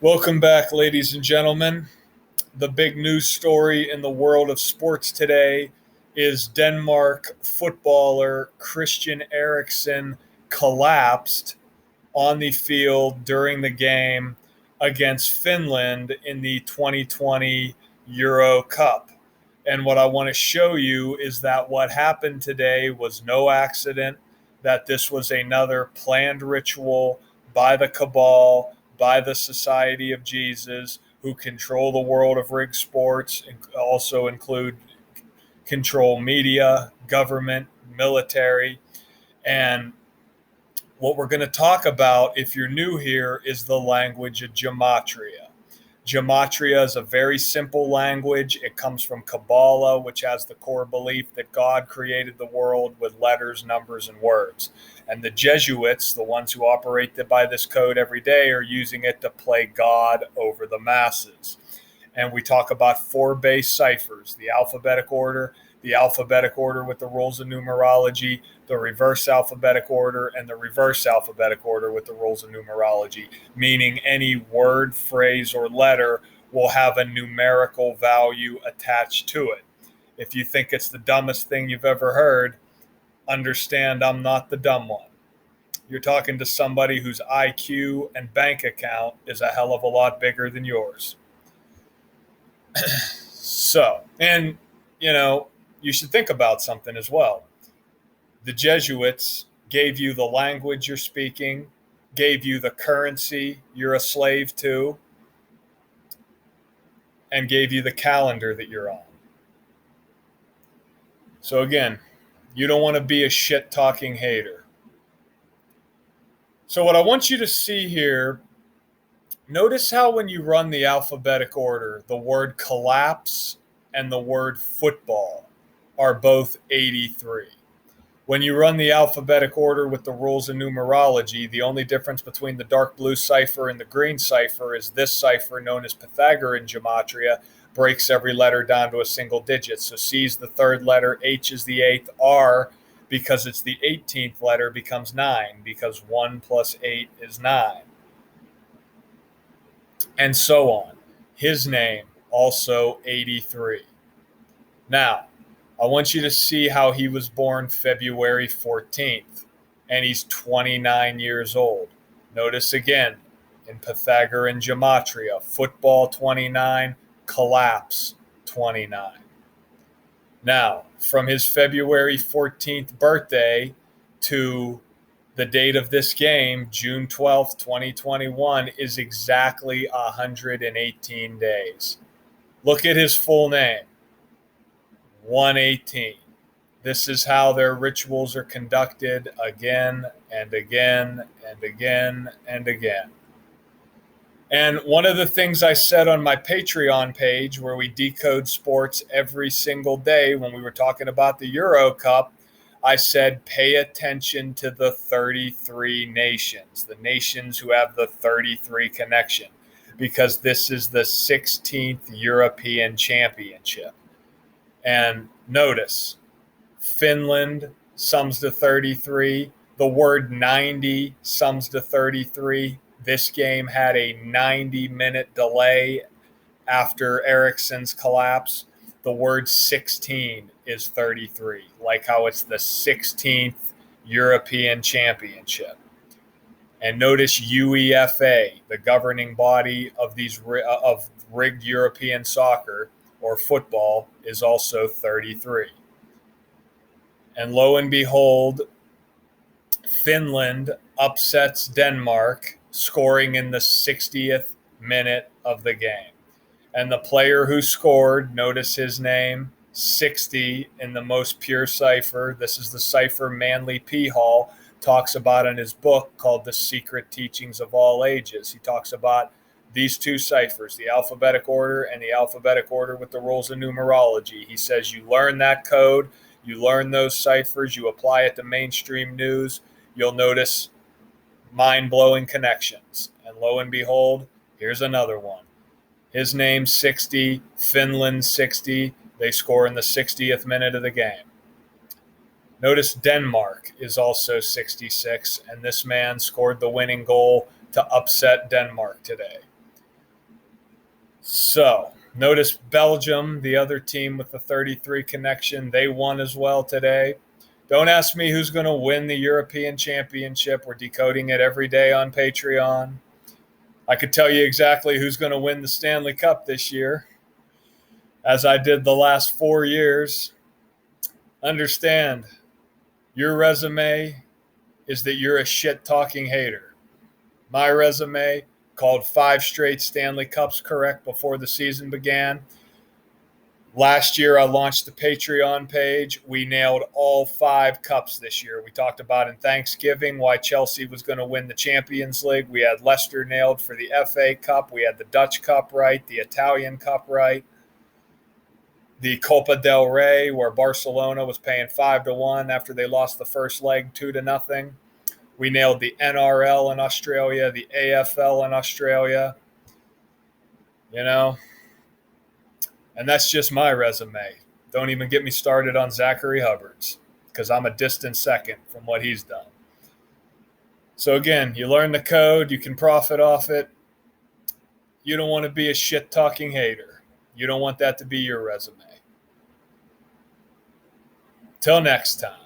Welcome back, ladies and gentlemen. The big news story in the world of sports today is Denmark footballer Christian Eriksen collapsed on the field during the game against Finland in the 2020 Euro Cup. And what I want to show you is that what happened today was no accident, that this was another planned ritual by the cabal, by the Society of Jesus, who control the world of rigged sports, and also include control media, government, military. And what we're going to talk about, if you're new here, is the language of gematria. Gematria is a very simple language. It comes from Kabbalah, which has the core belief that God created the world with letters, numbers, and words. And the Jesuits, the ones who operate by this code every day, are using it to play God over the masses. And we talk about four base ciphers: the alphabetic order with the rules of numerology, the reverse alphabetic order, and the reverse alphabetic order with the rules of numerology, meaning any word, phrase, or letter will have a numerical value attached to it. If you think it's the dumbest thing you've ever heard, understand I'm not the dumb one. You're talking to somebody whose IQ and bank account is a hell of a lot bigger than yours. And you should think about something as well. The Jesuits gave you the language you're speaking, gave you the currency you're a slave to, and gave you the calendar that you're on. So again, you don't want to be a shit-talking hater. So what I want you to see here, notice how when you run the alphabetic order, the word collapse and the word football are both 83. When you run the alphabetic order with the rules of numerology, the only difference between the dark blue cipher and the green cipher is this cipher, known as Pythagorean gematria, breaks every letter down to a single digit. So C is the third letter, H is the eighth, R, because it's the 18th letter, becomes 9, because 1 plus 8 is 9. And so on. His name, also 83. Now, I want you to see how he was born February 14th, and he's 29 years old. Notice again, in Pythagorean gematria, football 29, collapse 29. Now, from his February 14th birthday to the date of this game, June 12th, 2021, is exactly 118 days. Look at his full name. 118. This is how their rituals are conducted again and again and again and again. And one of the things I said on my Patreon page, where we decode sports every single day when we were talking about the Euro Cup, I said pay attention to the 33 nations, the nations who have the 33 connection, because this is the 16th European Championship. And notice, Finland sums to 33. The word 90 sums to 33. This game had a 90-minute delay after Eriksen's collapse. The word 16 is 33, like how it's the 16th European Championship. And notice UEFA, the governing body of of rigged European soccer, or football, is also 33. And lo and behold, Finland upsets Denmark, scoring in the 60th minute of the game. And the player who scored, notice his name, 60 in the most pure cipher. This is the cipher Manly P. Hall talks about in his book called The Secret Teachings of All Ages. He talks about these two ciphers, the alphabetic order and the alphabetic order with the rules of numerology. He says you learn that code, you learn those ciphers, you apply it to mainstream news, you'll notice mind-blowing connections. And lo and behold, here's another one. His name 60, Finland 60. They score in the 60th minute of the game. Notice Denmark is also 66, and this man scored the winning goal to upset Denmark today. So notice Belgium, the other team with the 33 connection, they won as well today. Don't ask me who's going to win the European Championship. We're decoding it every day on Patreon. I could tell you exactly who's going to win the Stanley Cup this year, as I did the last 4 years. Understand, your resume is that you're a shit-talking hater. My resume, called 5 straight Stanley Cups correct before the season began. Last year, I launched the Patreon page. We nailed all 5 cups this year. We talked about in Thanksgiving why Chelsea was going to win the Champions League. We had Leicester nailed for the FA Cup. We had the Dutch Cup right, the Italian Cup right, the Copa del Rey, where Barcelona was paying 5-1 after they lost the first leg 2-0. We nailed the NRL in Australia, the AFL in Australia, and that's just my resume. Don't even get me started on Zachary Hubbard's, because I'm a distant second from what he's done. So again, you learn the code, you can profit off it. You don't want to be a shit-talking hater. You don't want that to be your resume. Till next time.